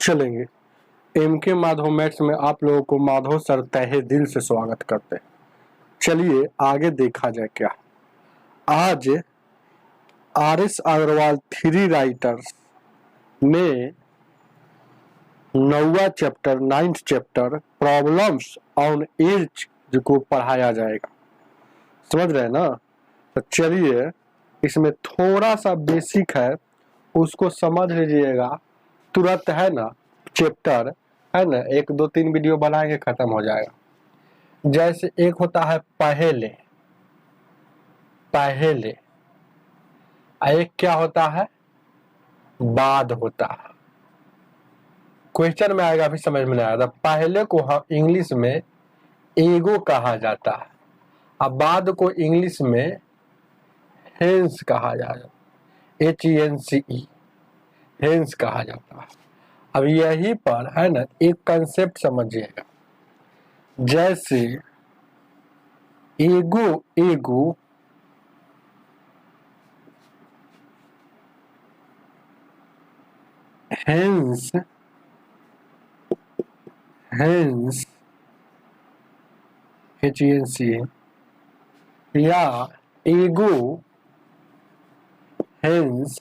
चलेंगे। MK Madhav maths में आप लोगों को माधव सर तहे दिल से स्वागत करते हैं। चलिए आगे देखा जाए क्या। आज RS अग्रवाल थ्री राइटर्स में 9वां chapter 9th chapter problems on age को पढ़ाया जाएगा। समझ रहे हैं ना? तो चलिए इसमें थोड़ा सा बेसिक है, उसको समझ लीजिएगा तुरंत, है ना। चैप्टर है ना, 1 2 3 वीडियो बनाएंगे खत्म हो जाएगा। जैसे एक होता है पहले, पहले एक क्या होता है, बाद होता है। क्वेश्चन में आएगा, अभी समझ में नहीं आएगा। पहले को हम इंग्लिश में एगो कहा जाता है, अब बाद को इंग्लिश में हेंस कहा जाता है, HENCE, हेंस कहा जाता है। अब यही पर है ना एक कंसेप्ट समझिएगा। जैसे एगो एगो हेंस हेंस HENCE या एगो हेंस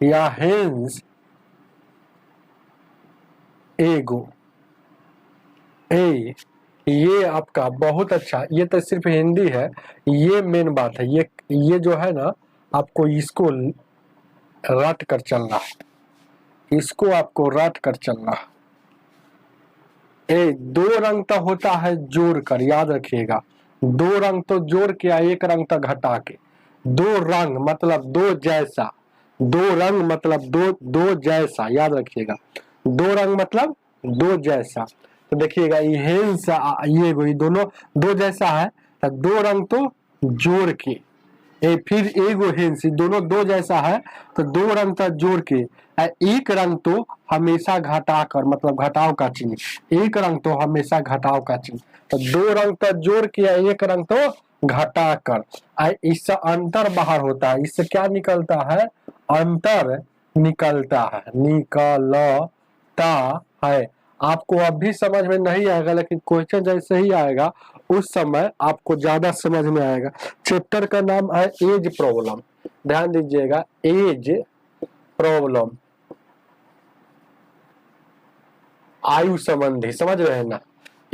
या हेंस एगो। ये आपका बहुत अच्छा, ये तो सिर्फ हिंदी है, ये मेन बात है। ये जो है ना, आपको इसको रट कर चलना है, इसको आपको रट कर चलना है। 2 रंग तो होता है जोड़ कर, याद रखिएगा। 2 रंग तो जोड़ के या 1 रंग तो घटा के। 2 रंग मतलब 2 जैसा, 2 रंग मतलब दो जैसा, याद रखिएगा। 2 रंग मतलब 2 जैसा। तो देखिएगा ये हेंस ये दोनों 2 जैसा है, तो 2 रंग तो जोड़ के, फिर एगो हेंस, दोनों 2 जैसा है तो 2 रंग तक जोड़ के, 1 रंग तो हमेशा घटा कर, मतलब घटाव का चिन्ह, 1 रंग तो हमेशा घटाव का चिन्ह। तो 2 रंग तक जोड़ के 1 रंग तो घटा कर, इससे अंतर बाहर होता है। इससे क्या निकलता है? अंतर निकलता है, निकलता है। आपको अब भी समझ में नहीं आएगा, लेकिन क्वेश्चन जैसे ही आएगा उस समय आपको ज्यादा समझ में आएगा। चैप्टर का नाम है एज प्रॉब्लम, ध्यान दीजिएगा, एज प्रॉब्लम, आयु संबंधी, समझ रहे हैं ना,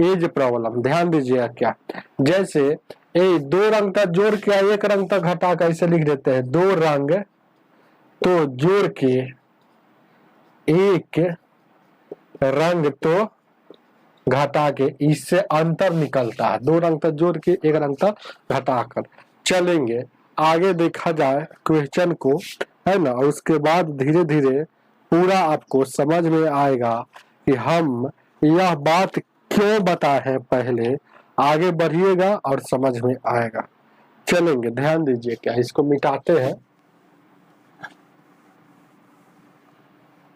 एज प्रॉब्लम। ध्यान दीजिएगा क्या, जैसे 2 रंग तक जोड़ के 1 रंग तक घटा कर ऐसे लिख देते हैं। 2 रंग तो जोड़ के 1 रंग तो घटा के, इससे अंतर निकलता है। 2 रंग तक जोड़ के 1 रंग तक घटा कर। चलेंगे आगे देखा जाए क्वेश्चन को, है ना। उसके बाद धीरे धीरे पूरा आपको समझ में आएगा कि हम यह बात क्यों बताए हैं। पहले आगे बढ़िएगा और समझ में आएगा। चलेंगे, ध्यान दीजिए क्या, इसको मिटाते हैं।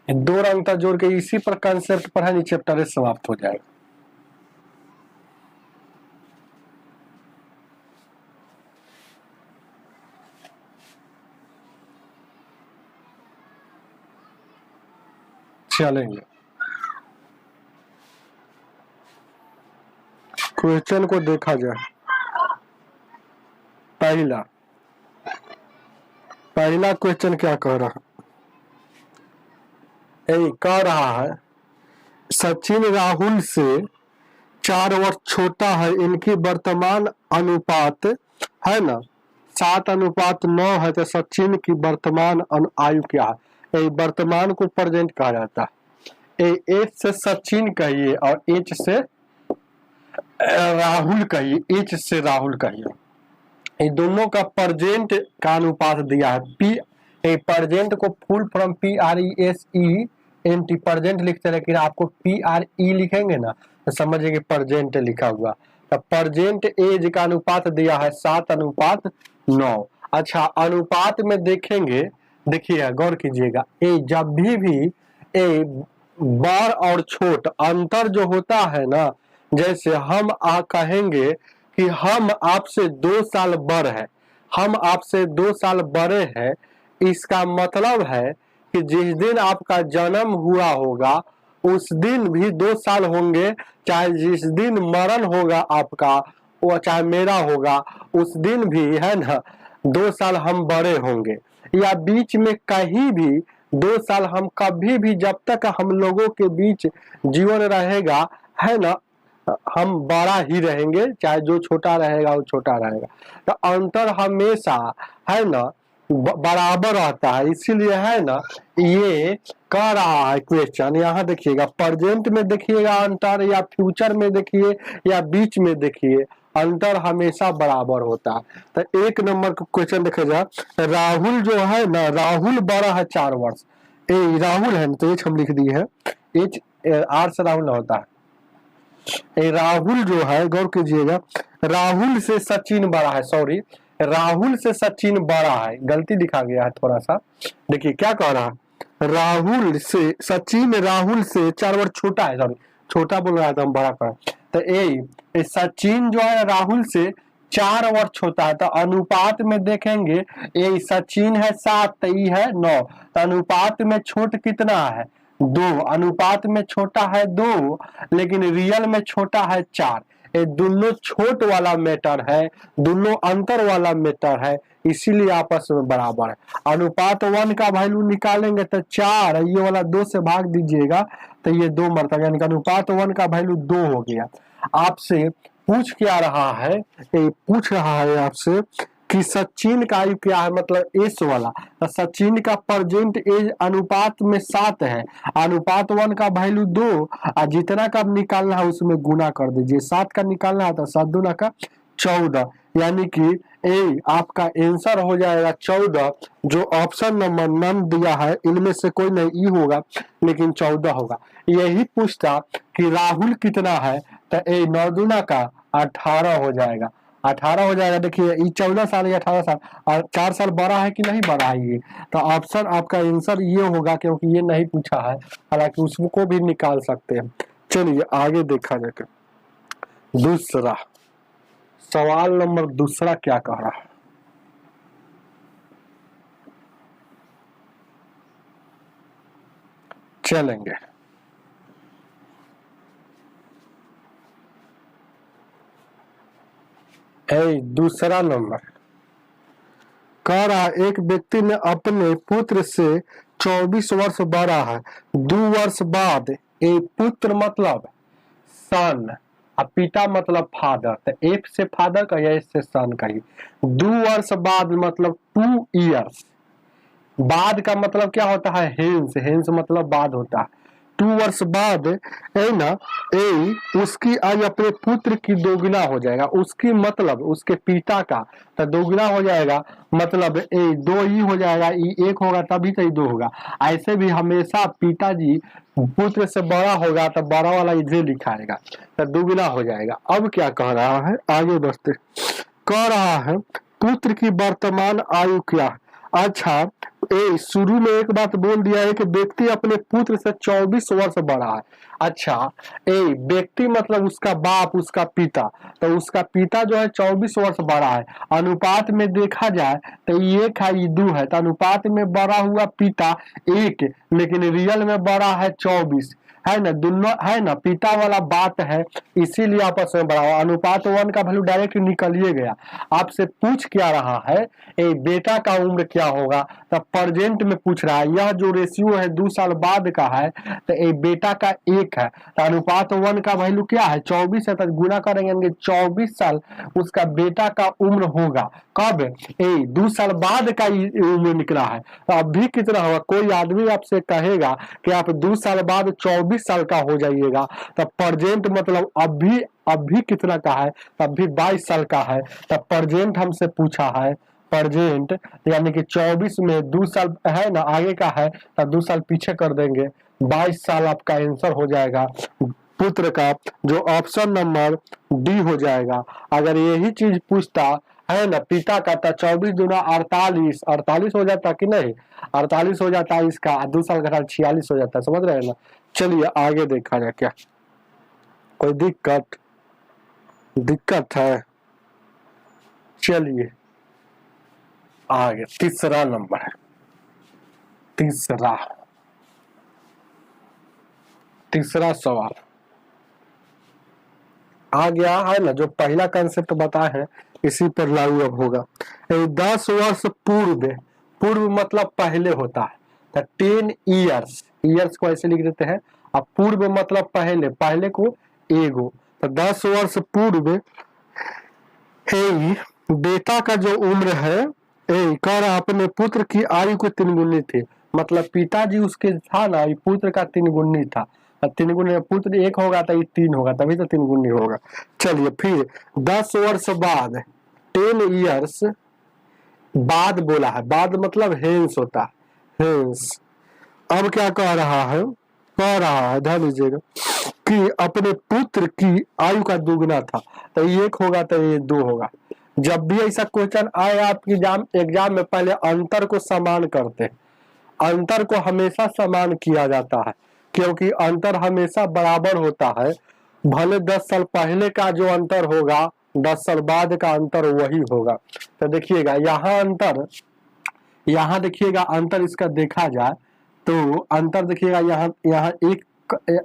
2 रंग तक जोड़ के इसी पर कंसेप्ट पर है, चैप्टर समाप्त हो जाएगा। चलेंगे क्वेश्चन को देखा जाए। पहला क्वेश्चन क्या कह रहा है? कह रहा है सचिन राहुल से 4 वर्ष छोटा है, इनकी वर्तमान अनुपात है ना 7:9 है, तो सचिन की वर्तमान आयु क्या है? वर्तमान को प्रेजेंट कहा जाता है। एच से सचिन कहिए और एच से राहुल कहिए, एच से राहुल कहिए। ये दोनों का प्रेजेंट का अनुपात दिया है। प्रेजेंट को फुल फॉर्म PRESENT प्रेजेंट लिखते, लेकिन आपको PRE लिखेंगे ना तो समझिए कि प्रेजेंट लिखा हुआ। तो प्रेजेंट एज का अनुपात दिया है 7:9। अच्छा, अनुपात में देखेंगे, देखिए गौर कीजिएगा, जब भी बड़ और छोट अंतर जो होता है ना, जैसे हम कहेंगे कि हम आपसे 2 साल बड़े हैं, हम आपसे 2 साल बड़े हैं, इसका मतलब है कि जिस दिन आपका जन्म हुआ होगा उस दिन भी 2 साल होंगे, चाहे जिस दिन मरण होगा आपका वो चाहे मेरा होगा उस दिन भी है ना 2 साल हम बड़े होंगे, या बीच में कहीं भी 2 साल हम कभी भी जब तक हम लोगों के बीच जीवन रहेगा है ना हम बड़ा ही रहेंगे, चाहे जो छोटा रहेगा वो छोटा रहेगा। तो अंतर हमेशा है ना बराबर रहता है, इसीलिए है ना ये कह रहा है क्वेश्चन। यहाँ देखिएगा प्रेजेंट में देखिएगा अंतर, या फ्यूचर में देखिए, या बीच में देखिए, अंतर हमेशा बराबर होता है। तो 1 नंबर का क्वेश्चन देखिएगा, राहुल जो है ना राहुल बड़ा है 4 वर्ष। राहुल है ना तो एच हम लिख दिए है, एच आर से राहुल ना होता है। राहुल जो है गौर कीजिएगा, राहुल से सचिन बड़ा है, सॉरी राहुल से सचिन बड़ा है, गलती दिखा गया है थोड़ा सा। देखिए क्या कह रहा है, राहुल से सचिन राहुल से 4 वर्ष छोटा है, सॉरी छोटा बोल रहा था हम बड़ा कर। तो ए सचिन जो है राहुल से 4 वर्ष छोटा है, तो अनुपात में देखेंगे ये सचिन है 7 तो ये है 9, तो अनुपात में छोट कितना है 2, अनुपात में छोटा है 2 लेकिन रियल में छोटा है 4। ये दोनों छोट वाला मैटर है, दोनों अंतर वाला मैटर है, इसीलिए आपस में बराबर है। अनुपात 1 का वैल्यू निकालेंगे तो 4, ये वाला 2 से भाग दीजिएगा तो ये 2 मरता, यानी कि अनुपात 1 का वैल्यू 2 हो गया। आपसे पूछ क्या रहा है, पूछ रहा है आपसे कि सचिन का आयु क्या है, मतलब एस वाला। तो सचिन का प्रेजेंट एज अनुपात में 7 है, अनुपात 1 का वैल्यू 2 और जितना का निकालना है उसमें गुना कर दीजिए, 7 का निकालना है तो 7 दूना का 14, यानी कि ए आपका आंसर हो जाएगा 14। जो ऑप्शन नंबर नन दिया है इनमें से कोई नहीं ई होगा लेकिन 14 होगा। यही पूछता कि राहुल कितना है, तो ए 9 दूना का 18 हो जाएगा, 18 हो जाएगा। देखिए ये 14 साल या 18 साल और 4 साल बड़ा है कि नहीं बड़ा है ये, तो ऑप्शन आपका आंसर ये होगा क्योंकि ये नहीं पूछा है, हालांकि उसको भी निकाल सकते हैं। चलिए आगे देखा जाएगा। दूसरा सवाल नंबर दूसरा क्या कह रहा है, चलेंगे। दूसरा नंबर कह रहा है एक व्यक्ति ने अपने पुत्र से 24 वर्ष बड़ा है, 2 वर्ष बाद एक पुत्र मतलब सन और पिता मतलब फादर, तो एफ से फादर का या एस से सन कहिए। 2 वर्ष बाद मतलब 2 इयर्स, बाद का मतलब क्या होता है हेंस, हेंस मतलब बाद होता है। 2 वर्ष बाद है ना उसकी आयु अपने पुत्र की दोगुना हो जाएगा, उसकी मतलब उसके पिता का तो दोगुना हो जाएगा, मतलब 2 ही हो जाएगा, ई 1 होगा तभी तो 2 होगा। ऐसे भी हमेशा पिताजी पुत्र से बड़ा होगा तो बड़ा वाला इधर लिखाएगा तो दोगुना हो जाएगा। अब क्या कह रहा है आगे बढ़ते, कह रहा है पुत्र की वर्तमान आयु क्या। अच्छा शुरू में एक बात बोल दिया है कि व्यक्ति अपने पुत्र से 24 वर्ष बड़ा है। अच्छा व्यक्ति मतलब उसका बाप उसका पिता, तो उसका पिता जो है 24 वर्ष बड़ा है। अनुपात में देखा जाए तो 1 है 2 है, तो अनुपात में बड़ा हुआ पिता 1 लेकिन रियल में बड़ा है 24 है ना, दोनों है ना पिता वाला बात है, इसीलिए आपस में बड़ा हुआ। अनुपात 1 का वैल्यू डायरेक्ट निकलिए गया। आपसे पूछ क्या रहा है बेटा का उम्र क्या होगा, तो प्रेजेंट में पूछ रहा है। यह जो रेशियो है 2 साल बाद का है तो बेटा का 1 है, तो अनुपात 1 का वैल्यू क्या है 24 है, तो गुना करेंगे 24 साल उसका बेटा का उम्र होगा। कब 2 साल बाद का उम्र निकला है, तो अभी कितना होगा। कोई आदमी आपसे कहेगा कि आप 2 साल बाद 24 साल का हो जाइएगा, तो प्रेजेंट मतलब अभी कितना का है, अभी 22 साल का है, तो प्रेजेंट हमसे पूछा है। प्रेजेंट यानी कि 24 में 2 साल है ना आगे का है तो 2 साल पीछे कर देंगे, 22 साल आपका आंसर हो जाएगा पुत्र का, जो ऑप्शन नंबर डी हो जाएगा। अगर यही चीज पूछता है ना पिता का, तो 24 दूना 48, 48 हो जाता कि नहीं, 48 हो जाता है इसका, 2 साल का 46 हो जाता है, समझ रहे हैं ना। चलिए आगे देखा जाए क्या कोई दिक्कत है। चलिए आगे तीसरा नंबर है, तीसरा सवाल आ गया है ना, जो पहला कंसेप्ट बताए हैं इसी पर लागू अब होगा। 10 वर्ष पूर्व, पूर्व मतलब पहले होता है, तो 10 ईयर्स, ईयर्स को ऐसे लिख देते हैं। अब पूर्व मतलब पहले, पहले को एगो, तो 10 वर्ष पूर्व बेटा का जो उम्र है कर अपने पुत्र की आयु को 3 गुनी थी, मतलब पिताजी उसके था ना, पुत्र का 3 गुनी था, 3 गुनी पुत्र 1 होगा तो ये 3 होगा, तभी तो 3 गुनी होगा। चलिए फिर 10 वर्ष बाद, 10 ईयर्स बाद बोला है, बाद मतलब हेंस होता है, हेंस। अब क्या कह रहा है, ध्यान दीजिएगा कि अपने पुत्र की आयु का दुगना था, तो ये 1 होगा तो ये 2 होगा। जब भी ऐसा क्वेश्चन आए आपके एग्जाम में, पहले अंतर को समान करते हैं, अंतर को हमेशा समान किया जाता है, क्योंकि अंतर हमेशा बराबर होता है। भले 10 साल पहले का जो अंतर होगा 10 साल बाद का अंतर वही होगा। तो देखिएगा यहाँ अंतर, यहाँ देखिएगा अंतर इसका देखा जाए तो अंतर देखिएगा यहाँ एक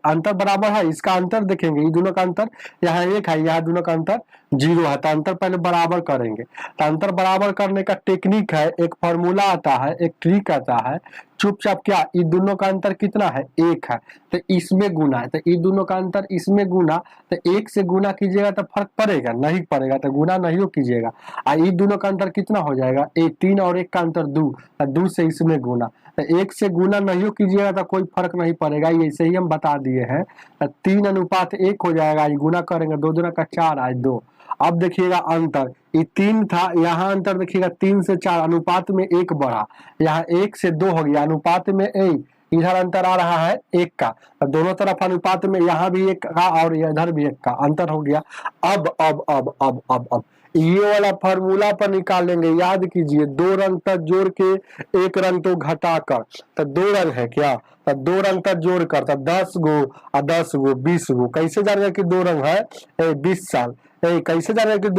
अंतर बराबर है, इसका अंतर देखेंगे, ये दोनों का अंतर यहाँ 1 है, यहाँ दोनों का अंतर 0 है, तो अंतर पहले बराबर करेंगे। तो अंतर बराबर करने का टेक्निक है, एक फॉर्मूला आता है, एक ट्रिक आता है, चुपचाप क्या, ये दोनों का अंतर कितना है 1 है, तो इसमें गुना है, तो ये दोनों का अंतर इसमें गुना, तो 1 से गुना कीजिएगा तो फर्क पड़ेगा, नहीं पड़ेगा तो गुना नहीं किजिएगा। ये दोनों का अंतर कितना हो जाएगा, 3 और 1 का अंतर 2, 2 से इसमें गुना, तो 1 से गुना नहीं कीजिएगा तो कोई फर्क नहीं पड़ेगा, ये ऐसे ही हम बता दिए हैं। 3:1 हो जाएगा, ये गुना करेंगे 2 दूना का 4 आज 2। अब देखिएगा अंतर, ये 3 था, यहाँ अंतर देखिएगा 3 से 4 अनुपात में 1 बढ़ा, यहाँ 1 से 2 हो गया, अनुपात में इधर अंतर आ रहा है 1 का, तो दोनों तरफ अनुपात में यहाँ भी 1 का और इधर भी 1 का अंतर हो गया। अब ये वाला फार्मूला पर निकालेंगे, याद कीजिए 2 रंग तक जोड़ के 1 रंग तो घटाकर, तो 2 रंग है क्या, तो 2 रंग तक जोड़ कर, तो 10 गो और 10 गो 20 गो, कैसे जानेगा कि 2 रंग है 20 साल, कैसे जानेगा कि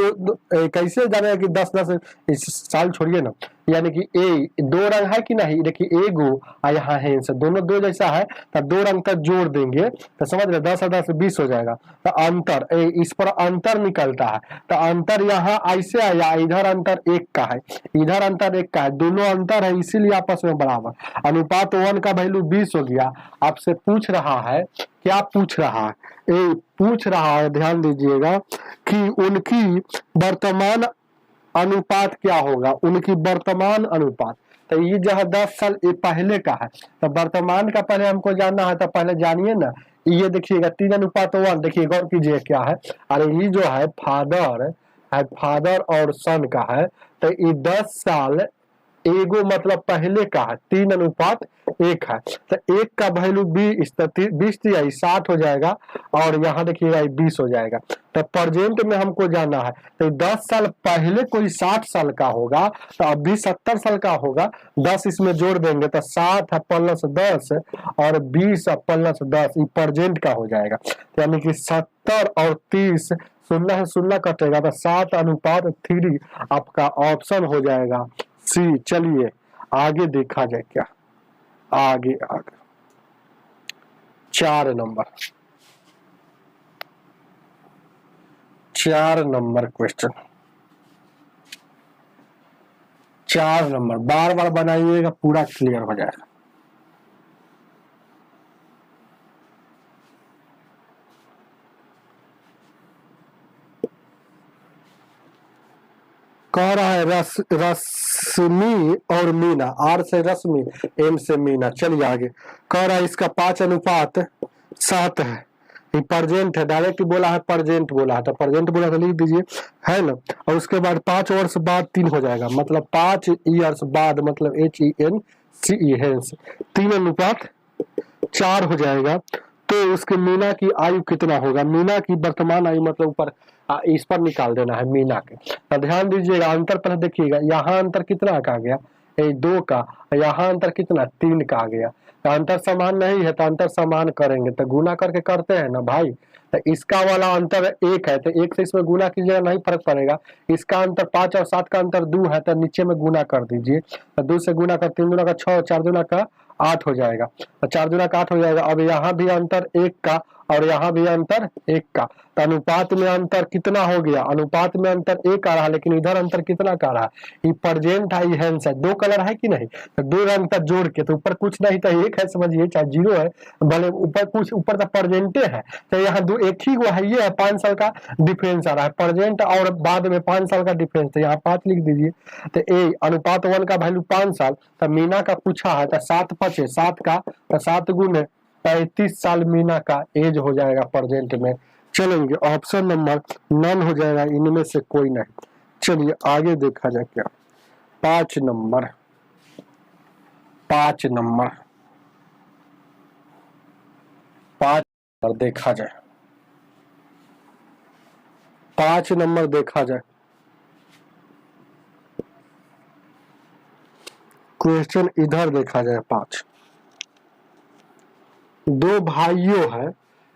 कैसे जानेगा कि 10 साल छोड़िए ना, यानी कि 2 रंग है कि नहीं, देखिए एगो यहाँ है, दोनों 2 जैसा है, तो 2 रंग तक जोड़ देंगे तो समझ रहे 10 और 10 20 हो जाएगा। तो अंतर इस पर अंतर निकलता है, तो अंतर यहाँ ऐसे आया, इधर अंतर 1 का है, इधर अंतर 1 का है, दोनों अंतर है इसीलिए आपस में बराबर। अनुपात 1 का वैल्यू 20 हो गया। आपसे पूछ रहा है, क्या पूछ रहा है, पूछ रहा है, ध्यान दीजिएगा कि उनकी वर्तमान अनुपात क्या होगा, उनकी वर्तमान अनुपात, तो ये जो है 10 साल ये पहले का है, तो वर्तमान का पहले हमको जानना है, तो पहले जानिए ना, ये देखिएगा 3:1, देखिए गौर कीजिए क्या है, अरे ये जो है फादर और सन का है, तो ये 10 साल एगो मतलब पहले का है, 3:1 है, तो 1 का वैल्यू 20 60 हो जाएगा, और यहाँ देखिएगा 20 हो जाएगा। तो प्रेजेंट में हमको जाना है, तो 10 साल पहले कोई 60 साल का होगा, तो अभी 70 साल का होगा, 10 इसमें जोड़ देंगे तो 7 प्लस 10 और 20 प्लस 10, ये प्रेजेंट का हो जाएगा, यानी कि 70 और 30 0 से 0 कटेगा, तो 7:3 आपका ऑप्शन हो जाएगा सी। चलिए आगे देखा जाए क्या, आगे 4 नंबर क्वेश्चन, 4 नंबर बार बार बनाइएगा, पूरा क्लियर हो जाएगा। कह रहा है रश्मि और मीना, आर से रश्मि, एम से मीना। चलिए आगे कह रहा है इसका 5:7 है, ये प्रेजेंट है, डायरेक्ट बोला है प्रेजेंट बोला है, तो प्रेजेंट बोला तो लिख दीजिए, है ना। और उसके बाद 5 वर्ष बाद 3 हो जाएगा, मतलब 5 ईयर्स बाद, मतलब HENCE हेंस 3:4 हो जाएगा। तो उसके मीना की आयु कितना होगा, मीना की वर्तमान आयु मतलब ऊपर इस पर निकाल देना है मीना के। तो ध्यान दीजिएगा अंतर पहले देखिएगा, यहाँ अंतर कितना का आ गया 2 का, यहाँ अंतर कितना 3 का आ गया, तो अंतर समान नहीं है, तो अंतर समान करेंगे, तो गुना करके करते हैं ना भाई, तो इसका वाला अंतर 1 है, तो 1 से इसमें गुना कीजिएगा नहीं फर्क पड़ेगा। इसका अंतर 5 और 7 का अंतर 2 है, तो नीचे में गुना कर दीजिए, तो 2 से गुना कर 3 दूना का 6, 4 दूना का 8 हो जाएगा, तो 4 दूना का 8 हो जाएगा। अब यहाँ भी अंतर 1 का और यहाँ भी अंतर 1 का, तो अनुपात में अंतर कितना हो गया, अनुपात में अंतर 1 आ रहा है, लेकिन इधर अंतर कितना का रहा है, ये प्रेजेंट है, ये हेंस है, 2 कलर है कि नहीं, तो 2 रंग का जोड़ के, तो ऊपर कुछ नहीं तो 1 है, समझिए, चाहे 0 है, भले ऊपर कुछ, ऊपर तो प्रेजेंटे है, तो यहाँ दो एक ही वो है, ये है 5 साल का डिफरेंस आ रहा है, प्रेजेंट और बाद में 5 साल का डिफरेंस, तो यहाँ 5 लिख दीजिए। तो ए अनुपात 1 का वैल्यू 5 साल, तो मीना का पूछा है, तो 7 5 7 का, तो 7 गुने 35 साल मीना का एज हो जाएगा प्रेजेंट में। चलेंगे ऑप्शन नंबर नन हो जाएगा, इनमें से कोई नहीं। चलिए आगे देखा जाए क्या, 5 नंबर 5 नंबर 5 नंबर देखा जाए, 5 नंबर देखा जाए, क्वेश्चन इधर देखा जाए। 5 दो भाइयों है,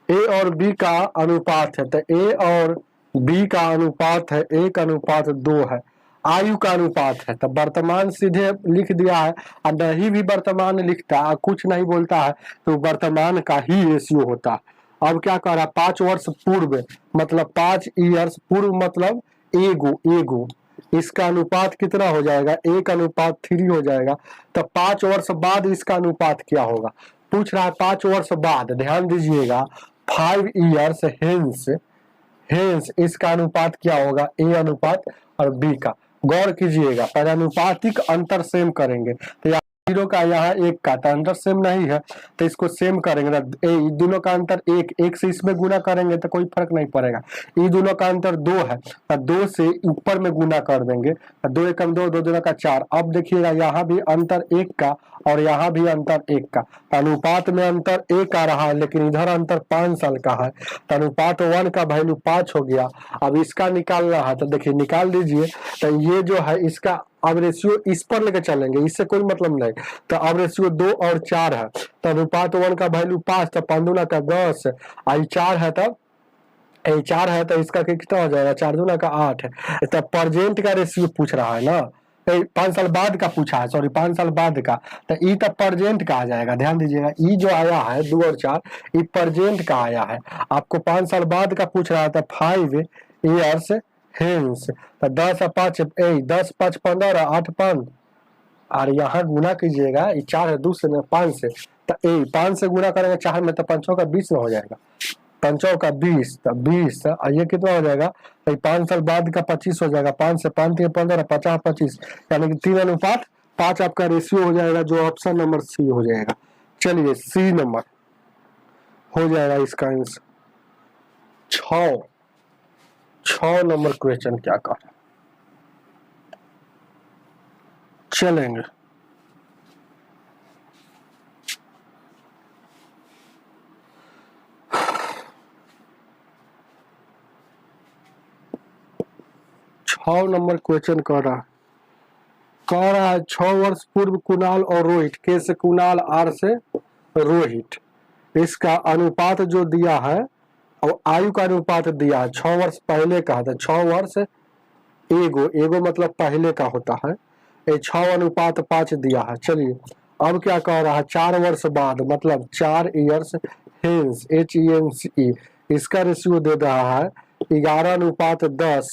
ए और बी का अनुपात है, तो ए और बी का अनुपात है 1:2 है, आयु का अनुपात है, तो वर्तमान सीधे लिख दिया है, और नहीं भी वर्तमान लिखता है, कुछ नहीं बोलता है, तो वर्तमान का ही रेशियो होता है। अब क्या कह रहा है, 5 वर्ष पूर्व मतलब 5 ईयर्स पूर्व मतलब एगो इसका अनुपात कितना हो जाएगा, 1:3 हो जाएगा। तो 5 वर्ष बाद इसका अनुपात क्या होगा, पूछ रहा है 5 वर्ष बाद, ध्यान दीजिएगा 5 ईयर्स हेंस इसका अनुपात क्या होगा, ए अनुपात और बी का। गौर कीजिएगा, पहले अनुपातिक अंतर सेम करेंगे, तो यहाँ 0 का यहाँ 1 का, तो अंतर सेम नहीं है, तो इसको सेम करेंगे ना, ए दोनों का अंतर 1 से इसमें गुना करेंगे तो कोई फर्क नहीं पड़ेगा। ये दोनों का अंतर 2 है, तो 2 से ऊपर में गुना कर देंगे, 2 एकम 2, 2 दूना का 4। अब देखिएगा यहाँ भी अंतर 1 का और यहाँ भी अंतर 1 का, अनुपात में अंतर 1 आ रहा है, लेकिन इधर अंतर 5 साल का है, तो अनुपात 1 का वैल्यू 5 हो गया। अब इसका निकालना है, तो देखिए निकाल दीजिए, तो ये जो है इसका अब रेशियो इस पर लेकर चलेंगे, इससे कोई मतलब नहीं, तो अब रेशियो 2 और 4 है, तो अनुपात 1 का वैल्यू 5, तो 5 दूना का 10, आई 4 है, तब 4 है, तो इसका कितना हो जाएगा, 4 दूना का 8 है। तो प्रेजेंट का रेशियो पूछ रहा है ना, 5 साल बाद का पूछा है, सॉरी 5 साल बाद का, तो ई तो प्रेजेंट का आ जाएगा। ध्यान दीजिएगा, ई जो आया है 2 और 4 ये प्रेजेंट का आया है, आपको 5 साल बाद का पूछ रहा था, 5 ईयर्स हेंस, तो 10 और 5 10 5 15 8 5, और यहाँ गुना कीजिएगा, ये 4 है 2 से 5 से, तो 5 से गुना करेंगे 4 में, तो 5 का 20 में हो जाएगा, 5 का 20, तो 20 ये कितना हो जाएगा, 5 साल बाद का 25 हो जाएगा, 5 से 5 3 15 50 25, यानी कि 3:5 आपका रेशियो हो जाएगा, जो ऑप्शन नंबर सी हो जाएगा। चलिए सी नंबर हो जाएगा इसका आंसर। 6 नंबर क्वेश्चन क्या कर चलेंगे, नंबर क्वेश्चन कह रहा है 6 वर्ष पूर्व कुणाल और रोहित, के से कुणाल, आर से रोहित, इसका अनुपात जो दिया है और आयु का अनुपात दिया है 6 वर्ष पहले का, था 6 वर्ष एगो मतलब पहले का होता है, 6:5 दिया है। चलिए अब क्या कह रहा है, 4 वर्ष बाद मतलब 4 ईयर्स हेंस HENCE, इसका रेशियो दे रहा है 11:10,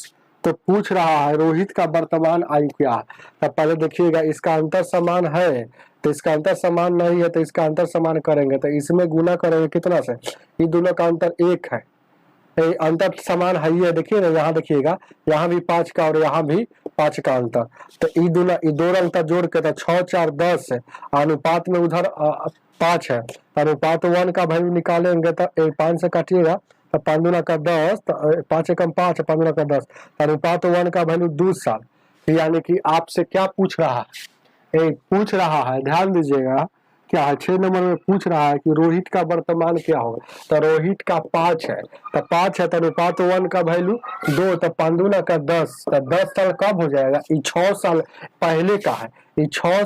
तो पूछ रहा है रोहित का वर्तमान आयु क्या है। तो पहले देखिएगा इसका अंतर समान है, तो इसका अंतर समान नहीं है, तो इसका अंतर समान करेंगे, तो इसमें गुना करेंगे कितना से, ये दोनों का अंतर 1 है, अंतर समान है ही है, देखिए ना यहाँ देखिएगा, यहाँ भी 5 का और यहाँ भी 5 का अंतर, तो ये दो अंतर जोड़ के, तो 6 4 10 है, अनुपात में उधर 5 है, अनुपात 1 का वैल्यू निकालेंगे, तो 5 से काटिएगा, तो 5 दूना का 10, 5 एकम 5, 5 दूना का 10, अनुपात 1 का वैल्यू 2 साल। यानी कि आपसे क्या पूछ रहा है, पूछ रहा है, ध्यान दीजिएगा क्या है, 6 नंबर में पूछ रहा है कि रोहित का वर्तमान क्या होगा, तो रोहित का 5 है, तो 5 है, तो अनुपात 1 का वैल्यू 2, तो 5 दूना का 10, तो 10 साल कब हो जाएगा, ये 6 साल पहले का है, ये 6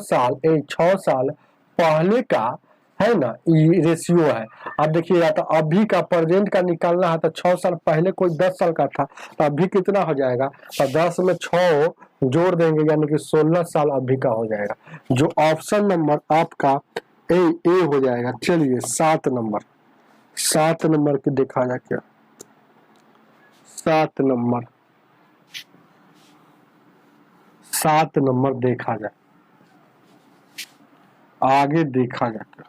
साल पहले का है ना, ये रेशियो है। अब देखिएगा, तो अभी का प्रेजेंट का निकालना है, तो 6 साल पहले कोई 10 साल का था, तो अभी कितना हो जाएगा, तो 10 में 6 जोड़ देंगे, यानी कि 16 साल अभी का हो जाएगा। जो ऑप्शन नंबर आपका ए हो जाएगा। चलिए 7 नंबर, 7 नंबर की देखा जाए क्या, 7 नंबर, 7 नंबर देखा जाए, आगे देखा जाए क्या,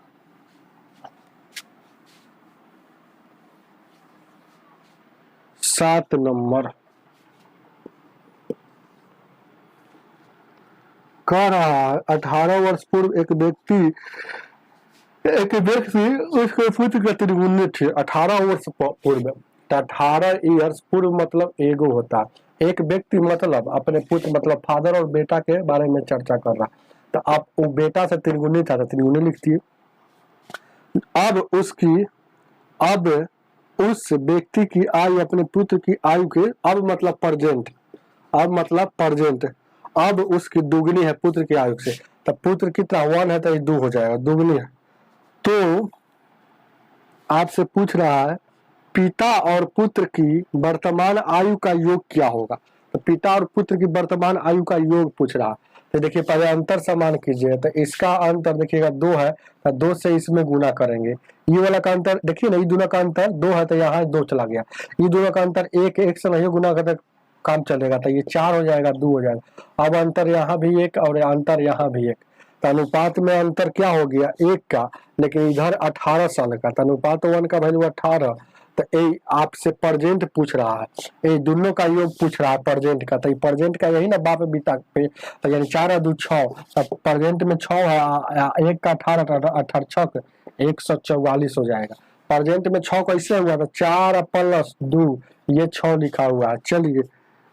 7 नंबर कह रहा है 18 वर्ष पूर्व एक व्यक्ति उसके पुत्र का त्रिगुणी थे। 18 वर्ष पूर्व, 18 ईयर्स पूर्व मतलब एगो होता है। एक व्यक्ति मतलब अपने पुत्र मतलब फादर और बेटा के बारे में चर्चा कर रहा, तो आप वो बेटा से त्रिगुणी था तो त्रिगुणी लिखती है। अब उस व्यक्ति की आयु अपने पुत्र की आयु के, अब मतलब प्रेजेंट, अब मतलब प्रेजेंट, अब उसकी दुगनी है पुत्र की आयु से। तो पुत्र कितना 1 है तो ये 2 हो जाएगा, दुगनी है। तो आपसे पूछ रहा है पिता और पुत्र की वर्तमान आयु का योग क्या होगा। तो पिता और पुत्र की वर्तमान आयु का योग पूछ रहा है। तो देखिए पहले अंतर समान कीजिए, तो इसका अंतर देखिएगा 2 है तो 2 से इसमें गुना करेंगे। ये वाला का अंतर देखिए ना, ये दोनों का अंतर 2 है तो यहाँ 2 चला गया। ये दोनों का अंतर 1 से नहीं गुना करते काम चलेगा, तो ये 4 हो जाएगा, 2 हो जाएगा। अब अंतर यहाँ भी 1 और अंतर यहाँ भी 1, तो अनुपात में अंतर क्या हो गया 1 का, लेकिन इधर 18 साल का, तो अनुपात 1 का वैल्यू 18। तो ये आपसे प्रेजेंट पूछ रहा है, ये दोनों का योग पूछ रहा है प्रेजेंट का, तो प्रेजेंट का यही ना बाप बीता पे, तो यानी 4 और 2 6, तो प्रेजेंट में 6 है, 1 का 18, 18 6 144 हो जाएगा। प्रेजेंट में 6 कैसे हुआ था, 4 प्लस 2 ये 6 लिखा हुआ है। चलिए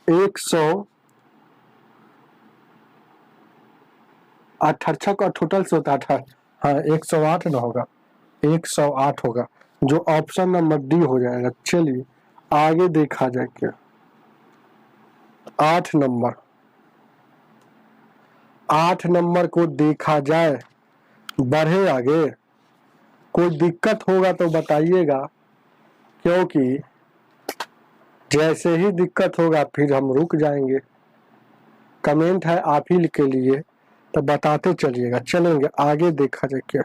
118 का टोटल से होता है, हाँ 108 ना होगा, 108 होगा, जो ऑप्शन नंबर डी हो जाएगा। चलिए आगे देखा जाए क्या, 8 नंबर, 8 नंबर को देखा जाए, बढ़े आगे। कोई दिक्कत होगा तो बताइएगा, क्योंकि जैसे ही दिक्कत होगा फिर हम रुक जाएंगे। कमेंट है आप ही के लिए, तो बताते चलिएगा। चलेंगे आगे देखा जाए क्या,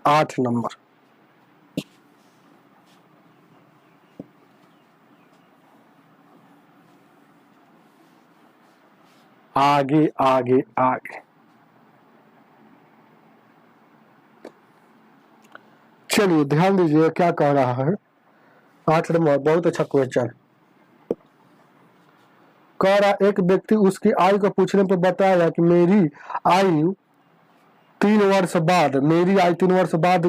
8 नंबर, आगे आगे आगे। चलिए ध्यान दीजिए क्या कह रहा है 8 नंबर, बहुत अच्छा क्वेश्चन। कह रहा एक व्यक्ति उसकी आयु को पूछने पर बताया कि मेरी आयु 3 वर्ष बाद, मेरी आयु 3 वर्ष बाद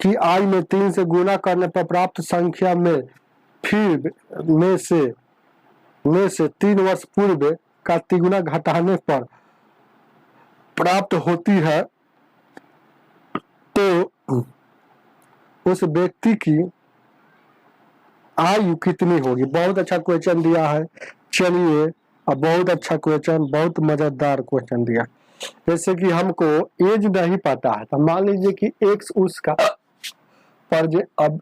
की आयु में 3 से गुना करने पर प्राप्त संख्या में फिर में से 3 वर्ष पूर्व का तिगुना घटाने पर प्राप्त होती है, तो उस व्यक्ति की आयु कितनी होगी। बहुत अच्छा क्वेश्चन दिया है। चलिए अब बहुत अच्छा क्वेश्चन, बहुत मजेदार क्वेश्चन दिया। जैसे कि हमको एज नहीं पता है, तो मान लीजिए कि एक्स उसका पर अब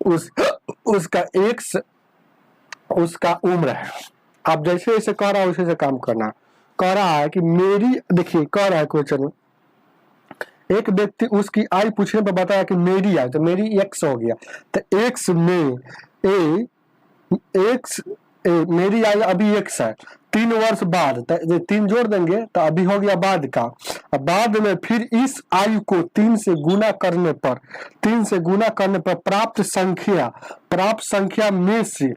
उसका एक्स उसका उम्र है। आप जैसे जैसे कह रहा है उसे से काम करना। कह रहा है कि मेरी, देखिए कह रहा है क्वेश्चन, एक व्यक्ति उसकी आयु पूछने पर बताया कि मेरी आयु, तो मेरी एक्स हो गया, तो एक्स में मेरी आयु अभी एक्स है, 3 वर्ष बाद, तो 3 जोड़ देंगे तो अभी हो गया बाद का। बाद में फिर इस आयु को 3 से गुना करने पर प्राप्त संख्या में से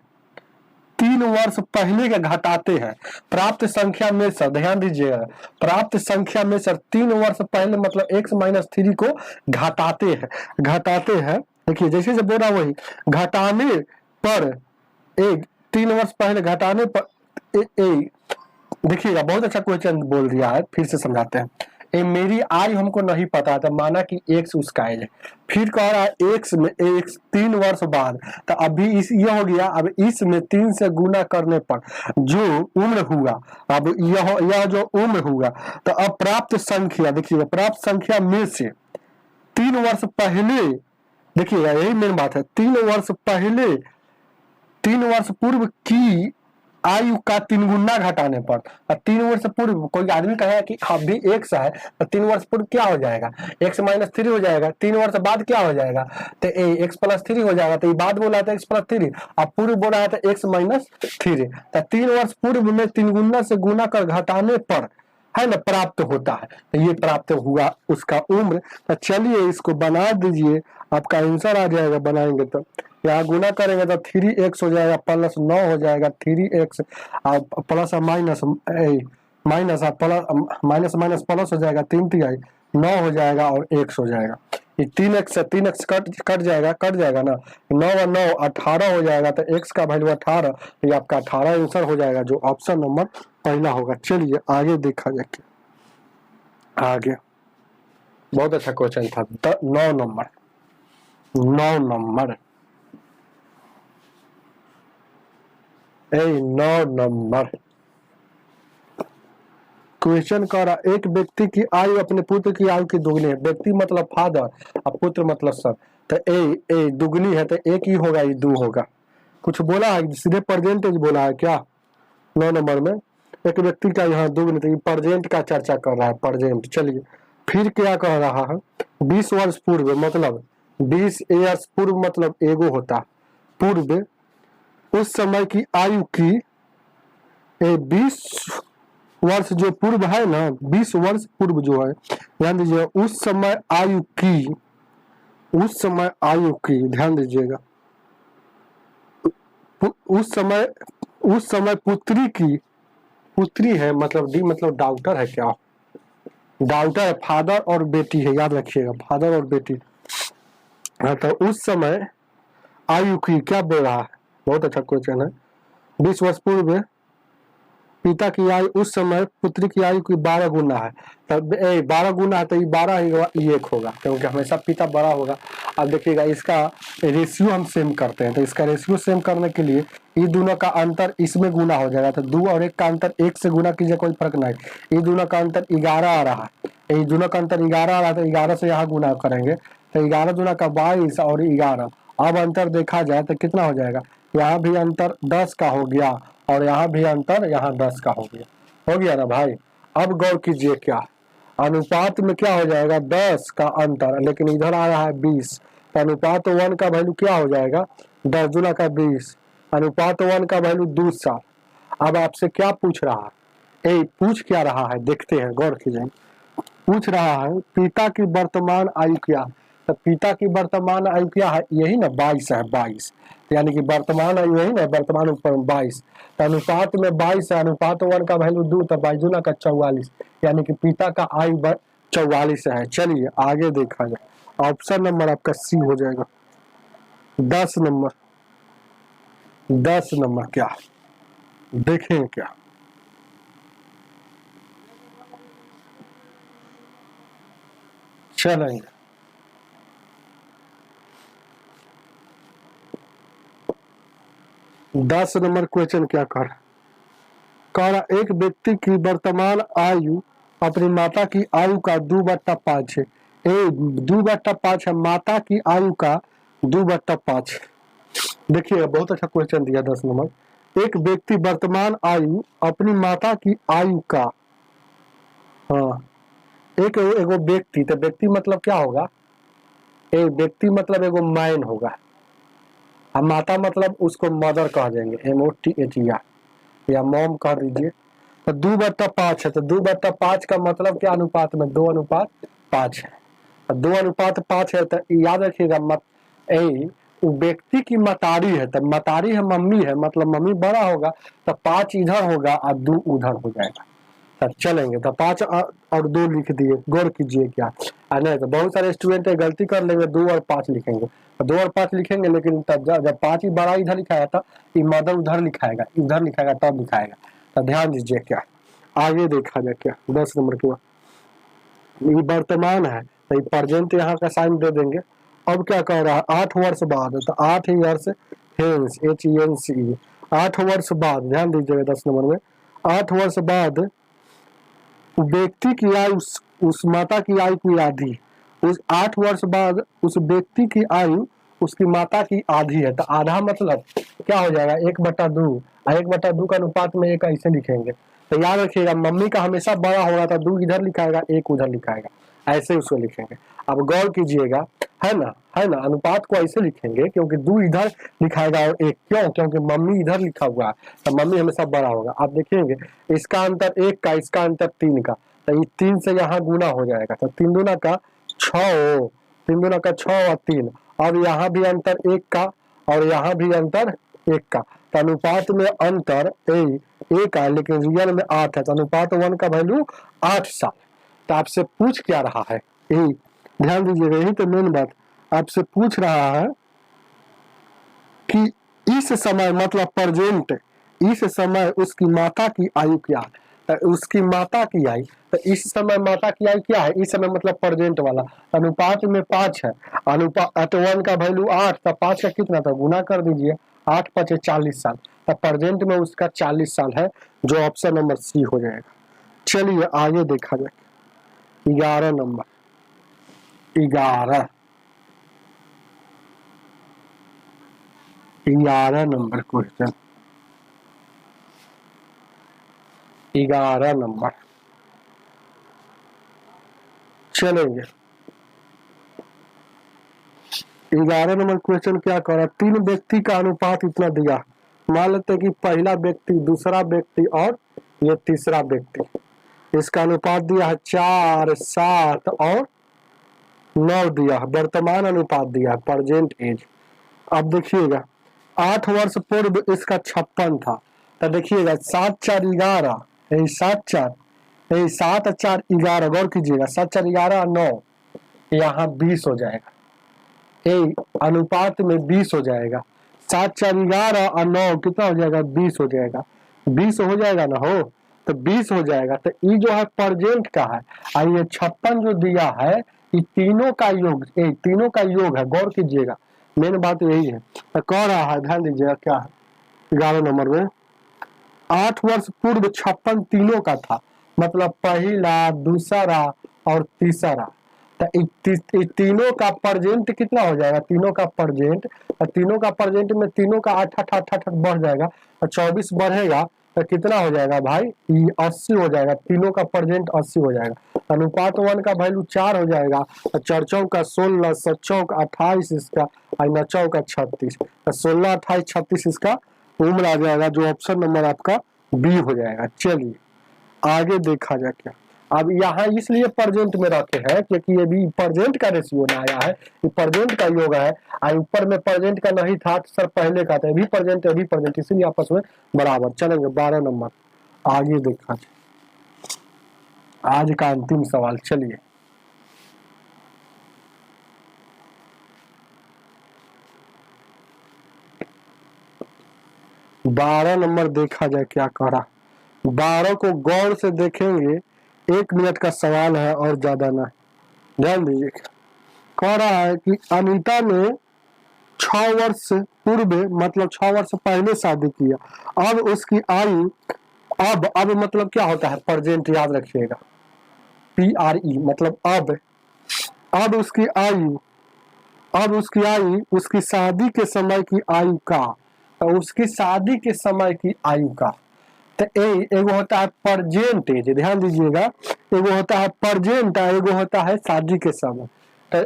3 वर्ष पहले का घटाते हैं। प्राप्त संख्या में से, ध्यान दीजिएगा, प्राप्त संख्या में से 3 वर्ष पहले मतलब x-3 को घटाते हैं। देखिए जैसे से बोला वही घटाने पर, 3 वर्ष पहले घटाने पर देखिएगा बहुत अच्छा क्वेश्चन बोल दिया है, फिर से समझाते हैं। मेरी आयु हमको नहीं पता था, माना कि एक्स उसका एज है, फिर कह रहा है एक्स में 3 वर्ष बाद, तो अभी ये हो गया। अब इसमें 3 से गुना करने पर जो उम्र हुआ, अब यह जो उम्र हुआ, तो अब प्राप्त संख्या देखिएगा, प्राप्त संख्या में से 3 वर्ष पहले, देखिएगा यही मेन बात है, 3 वर्ष पूर्व की आयु का 3 गुना घटाने पर, 3 वर्ष पूर्व कोई आदमी कहेगा कि अभी एक्स है तो 3 वर्ष पूर्व क्या हो जाएगा, एक्स माइनस 3 हो जाएगा, 3 वर्ष बाद क्या हो जाएगा तो एक्स प्लस 3 हो जाएगा। तो ये बाद बोला था एक्स प्लस 3 और पूर्व बोला है तो एक्स माइनस 3। तो 3 वर्ष पूर्व में 3 गुना से गुना कर घटाने पर है ना प्राप्त होता है, तो ये प्राप्त हुआ उसका उम्र। तो चलिए इसको बना दीजिए, आपका आंसर आ जाएगा। बनाएंगे तो यहाँ गुना करेंगे तो 3x हो जाएगा प्लस 9 हो जाएगा, 3x plus minus minus plus minus plus हो जाएगा, 3 3 9 हो जाएगा और x हो जाएगा। ये 3x से 3x कट जाएगा ना, 9 और 9 18 हो जाएगा, तो x का वैल्यू 18, ये आपका 18 आंसर हो जाएगा जो ऑप्शन नंबर पहला होगा। चलिए आगे देखा जाए, आगे बहुत अच्छा क्वेश्चन था। 9 नंबर 9 नंबर क्वेश्चन कर रहा, एक व्यक्ति की आयु अपने पुत्र की आयु की दुगनी है। व्यक्ति मतलब फादर और पुत्र मतलब सन, तो ए दुगनी है तो एक ही होगा, ये 2 होगा। कुछ बोला है सीधे परसेंटेज बोला है क्या 9 नंबर में, एक व्यक्ति का यहाँ दुगनी, तो ये परसेंट का चर्चा कर रहा है, परसेंट। चलिए फिर क्या कह रहा है, 20 वर्ष पूर्व मतलब 20 ईयर्स पूर्व मतलब एगो होता पूर्व, उस समय की आयु की 20 वर्ष जो पूर्व है ना, 20 वर्ष पूर्व जो है, ध्यान दीजिए उस समय आयु की ध्यान दीजिएगा, उस समय पुत्री है, मतलब डी मतलब डॉक्टर है क्या, डॉक्टर है, फादर और बेटी है, याद रखिएगा फादर और बेटी। हाँ तो उस समय आयु की क्या बोल रहा है, बहुत अच्छा क्वेश्चन है। 20 वर्ष पूर्व पिता की आयु उस समय पुत्री की आयु की 12 गुना है, तब 12 गुना है तो ये 12 ही एक होगा, क्योंकि हमेशा पिता बड़ा होगा। अब देखिएगा इसका रेशियो हम सेम करते हैं, तो इसका रेशियो सेम करने के लिए ये दोनों का अंतर इसमें गुना हो जाएगा, तो 2 और 1 का अंतर 1 से गुना कीजिए, कोई फर्क नहीं। ये दोनों का अंतर 11 आ रहा है, ये दोनों का अंतर 11 आ रहा है, तो 11 से यहाँ गुना करेंगे तो 11 दूना का 22 और 11। अब अंतर देखा जाए तो कितना हो जाएगा, यहाँ भी अंतर 10 का हो गया और यहाँ भी अंतर यहाँ 10 का हो गया ना भाई। अब गौर कीजिए क्या अनुपात में क्या हो जाएगा, 10 का अंतर, लेकिन इधर आ रहा है 20, तो अनुपात 1 का वैल्यू क्या हो जाएगा, 10 दूना का 20, अनुपात 1 का वैल्यू 2 साल। अब आपसे क्या पूछ रहा है, पूछ क्या रहा है देखते हैं, गौर कीजिए। पूछ रहा है पिता की वर्तमान आयु क्या, तो पिता की वर्तमान आयु क्या है, यही ना 22 है, 22 यानी कि वर्तमान आयु यही ना, वर्तमान 22, तो अनुपात में 22 है, अनुपात 1 का वैल्यू 2, तो 22 दूना का 44, यानी कि पिता का आयु 44 है। चलिए आगे देखा जाए, ऑप्शन नंबर आपका सी हो जाएगा। 10 नंबर क्या देखें क्या, चलेंगे 10 नंबर क्वेश्चन क्या कर रहा, एक व्यक्ति की वर्तमान आयु अपनी माता की आयु का 2/5 है, 2/5 है, माता की आयु का 2/5। देखिए बहुत अच्छा क्वेश्चन दिया 10 नंबर। एक व्यक्ति वर्तमान आयु अपनी माता की आयु का, हाँ एक एगो व्यक्ति, तो व्यक्ति मतलब क्या होगा, एक व्यक्ति मतलब एगो मैन होगा, अब माता मतलब उसको मदर कह देंगे, MOTH या मॉम कह दीजिए। तो 2/5 है, तो 2/5 का मतलब क्या अनुपात में 2:5 है, 2:5 है, तो याद रखिएगा व्यक्ति की मतारी है, तो मतारी है मम्मी है, मतलब मम्मी बड़ा होगा, तो 5 इधर होगा और 2 उधर हो जाएगा। तब चलेंगे तो 5 और 2 लिख दिए, गौर कीजिए क्या, नहीं तो बहुत सारे स्टूडेंट गलती कर लेंगे, 2 और 5 लिखेंगे, तो 2 और 5 लिखेंगे, लेकिन तब जब 5 ही बड़ा इधर लिखाया था, मदर उधर लिखाएगा, इधर लिखाएगा तब लिखाएगा। तो ध्यान दीजिए क्या, आगे देखा जाए क्या 10 नंबर के बाद ये वर्तमान है, तो ये प्रेजेंट यहाँ का साइन दे देंगे। अब क्या कह रहा है 8 वर्ष बाद, तो 8 ईयर्स हेंस HENCE 8 वर्ष बाद, ध्यान दीजिएगा 10 नंबर में 8 वर्ष बाद व्यक्ति की आयु उस माता की आयु की आधी, उस 8 वर्ष बाद उस व्यक्ति की आयु उसकी माता की आधी है, तो आधा मतलब क्या हो जाएगा 1/2, 1/2 का अनुपात में एक ऐसे लिखेंगे। तो याद रखिएगा मम्मी का हमेशा बड़ा होगा तो 2 इधर लिखाएगा 1 उधर लिखाएगा, ऐसे उसको लिखेंगे। अब गौर कीजिएगा, है ना, है ना, अनुपात को ऐसे लिखेंगे क्योंकि 2 इधर लिखाएगा और 1, क्यों, क्योंकि मम्मी इधर लिखा हुआ है तो मम्मी हमेशा बड़ा होगा। आप देखेंगे इसका अंतर 1 का, इसका अंतर 3 का, तो ये 3 से यहाँ गुना हो जाएगा, तो 3 दूना का 6, 3 दूना का 6 और 3। अब यहाँ भी अंतर 1 का और यहाँ भी अंतर 1 का, तो अनुपात में अंतर 1 है लेकिन रियल में 8 है, तो अनुपात 1 का वैल्यू 8 साल। तो आपसे पूछ क्या रहा है, यही ध्यान दीजिएगा, यही तो मेन बात आपसे पूछ रहा है कि इस समय मतलब प्रेजेंट, इस समय उसकी माता की आयु क्या है, तो उसकी माता की आयु, तो इस समय माता की आयु क्या है, इस समय मतलब प्रेजेंट वाला, अनुपात में 5 है, अनुपात 1 का वैल्यू 8, तो 5 का कितना था गुना कर दीजिए, 8 5 40 साल, तो प्रेजेंट में उसका 40 साल है, जो ऑप्शन नंबर सी हो जाएगा। चलिए आगे देखा जाए 11 नंबर, 11 नंबर क्वेश्चन, 11 नंबर चलेंगे। 11 नंबर क्वेश्चन क्या कर रहा है, 3 व्यक्ति का अनुपात इतना दिया, मान लेते हैं कि पहला व्यक्ति, दूसरा व्यक्ति और ये तीसरा व्यक्ति, इसका अनुपात दिया है 4 7 और 9 दिया है, वर्तमान अनुपात दिया है, प्रेजेंट एज। अब देखिएगा 8 वर्ष पूर्व इसका 56 था, तो देखिएगा 7 4 11, 7 4 7 4 11, गौर कीजिएगा 7 4 11 9, यहाँ 20 हो जाएगा, अनुपात में 20 हो जाएगा, 7 4 11 और 9 कितना हो जाएगा 20 हो जाएगा, 20 हो जाएगा ना, हो तो 20 हो जाएगा, तो ये जो है प्रेजेंट का है, और ये 56 जो दिया है ये तीनों का योग, तीनों का योग है, गौर कीजिएगा मेन बात यही है। तो कह रहा है ध्यान दीजिएगा क्या है 11 नंबर में, 8 वर्ष पूर्व 56 तीनों का था, मतलब पहला दूसरा और तीसरा, तो तीनों का प्रेजेंट कितना हो जाएगा, तीनों का प्रेजेंट, तीनों का प्रेजेंट में तीनों का 8 8 8 8 बढ़ जाएगा, तो 24 बढ़ेगा तो कितना हो जाएगा भाई 80 हो जाएगा, तीनों का प्रेजेंट 80 हो जाएगा, अनुपात 1 का वैल्यू 4 हो जाएगा, तो 4 चौका 16, 7 चौक 28 इसका, और 9 चौका 36, तो 16 28 36 इसका उम्र आ जाएगा, जो ऑप्शन नंबर आपका बी हो जाएगा। चलिए आगे देखा जाए क्या, अब यहाँ इसलिए प्रेजेंट में रखे हैं क्योंकि ये भी प्रेजेंट का रेशियो ना आया है, ये प्रेजेंट का योग है, और ऊपर में प्रेजेंट का नहीं था तो सर पहले का था, भी प्रेजेंट इसीलिए आपस में बराबर। चलेंगे 12 नंबर आगे देखा जाए, आज का अंतिम सवाल। चलिए 12 नंबर देखा जाए क्या कह रहा, 12 को गौर से देखेंगे, 1 मिनट का सवाल है और ज्यादा ना, ध्यान दीजिए। कह रहा है कि अनीता ने 6 वर्ष पूर्व मतलब 6 वर्ष पहले शादी किया, अब उसकी आयु, अब मतलब क्या होता है प्रेजेंट, याद रखिएगा PRE मतलब अब उसकी आयु उसकी शादी के समय की आयु का, तो उसकी शादी के समय की आयु का, तो एगो होता है प्रेजेंट एज, ध्यान दीजिएगा, एगो होता है प्रेजेंट, एगो होता है शादी के समय, तो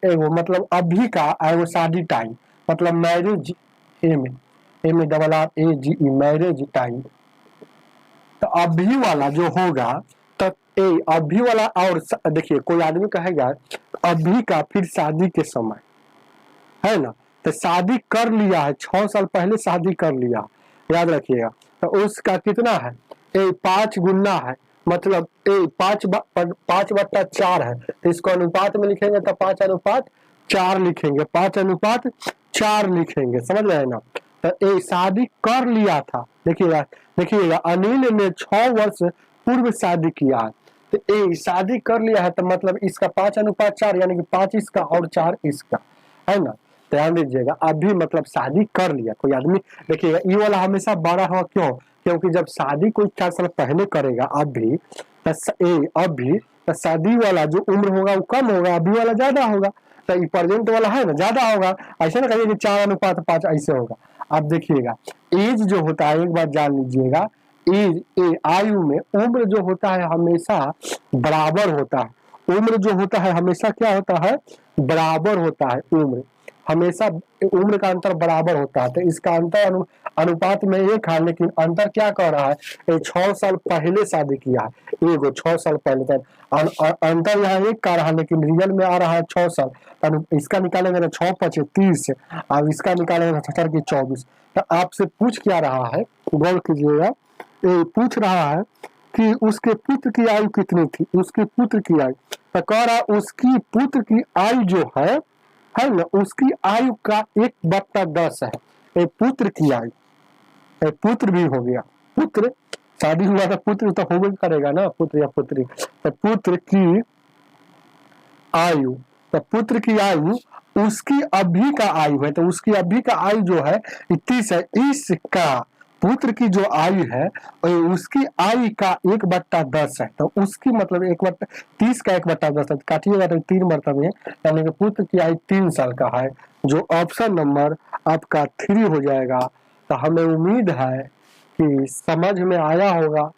एगो मतलब अभी का, एगो शादी टाइम मतलब मैरिज, MARRAGE मैरिज टाइम। तो अभी वाला जो होगा, तो अभी वाला, और देखिए कोई आदमी कहेगा अभी का फिर शादी के समय, है ना, तो शादी कर लिया है 6 साल पहले शादी कर लिया, याद रखिएगा, तो उसका कितना है 5 गुना है, मतलब 5/4 है, तो इसको अनुपात में लिखेंगे तो 5:4 लिखेंगे, 5:4 लिखेंगे, समझ रहे हैं ना। तो शादी कर लिया था, देखिएगा अनिल ने 6 वर्ष पूर्व शादी किया है, तो शादी कर लिया है, तो मतलब इसका 5:4 यानी कि 5 इसका और 4 इसका, है ना। ध्यान दीजिएगा अभी मतलब शादी कर लिया कोई आदमी, देखिएगा ये वाला हमेशा बड़ा हो, क्यों, क्योंकि जब शादी कोई 4 साल पहले करेगा अभी, तो शादी वाला जो उम्र होगा वो कम होगा, अभी वाला ज्यादा होगा, तो ये प्रेजेंट वाला है ना ज्यादा होगा, ऐसे ना कहिए कि 4:5 ऐसे होगा। अब देखिएगा एज जो होता है, एक बात जान लीजिएगा, एज आयु में उम्र जो होता है हमेशा बराबर होता है। उम्र जो होता है हमेशा क्या होता है, बराबर होता है। उम्र हमेशा, उम्र का अंतर बराबर होता है। तो इसका अंतर अनुपात में एक है, लेकिन अंतर क्या कह रहा है, ये 6 साल पहले शादी किया है, एगो 6 साल पहले तक अंतर यहाँ एक का रहा, लेकिन रियल में आ रहा है 6 साल। इसका निकालेंगे ना 6×5 = 30, अब इसका निकालेंगे 77 की 24। तो आपसे पूछ क्या रहा है, गौर कीजिएगा, ये पूछ रहा है कि उसके पुत्र की आयु कितनी थी, उसके पुत्र की आयु। तो कह रहा उसकी पुत्र की आयु जो है ना, उसकी आयु का 1/10 है। ये पुत्र की आयु, ये पुत्र भी हो गया, पुत्र शादी हुआ तो पुत्र तो होगा करेगा ना, पुत्र या पुत्री। तो पुत्र की आयु, तो पुत्र की आयु उसकी अभी का आयु है, तो उसकी अभी का आयु जो है 30 है। इसका पुत्र की जो आयु है उसकी आयु का 1/10 है। तो उसकी मतलब 30 का 1/10 है, काटिएगा तो 3 मरतबे, यानी कि पुत्र की आयु 3 साल का है, जो ऑप्शन नंबर आपका 3 हो जाएगा। तो हमें उम्मीद है कि समझ में आया होगा।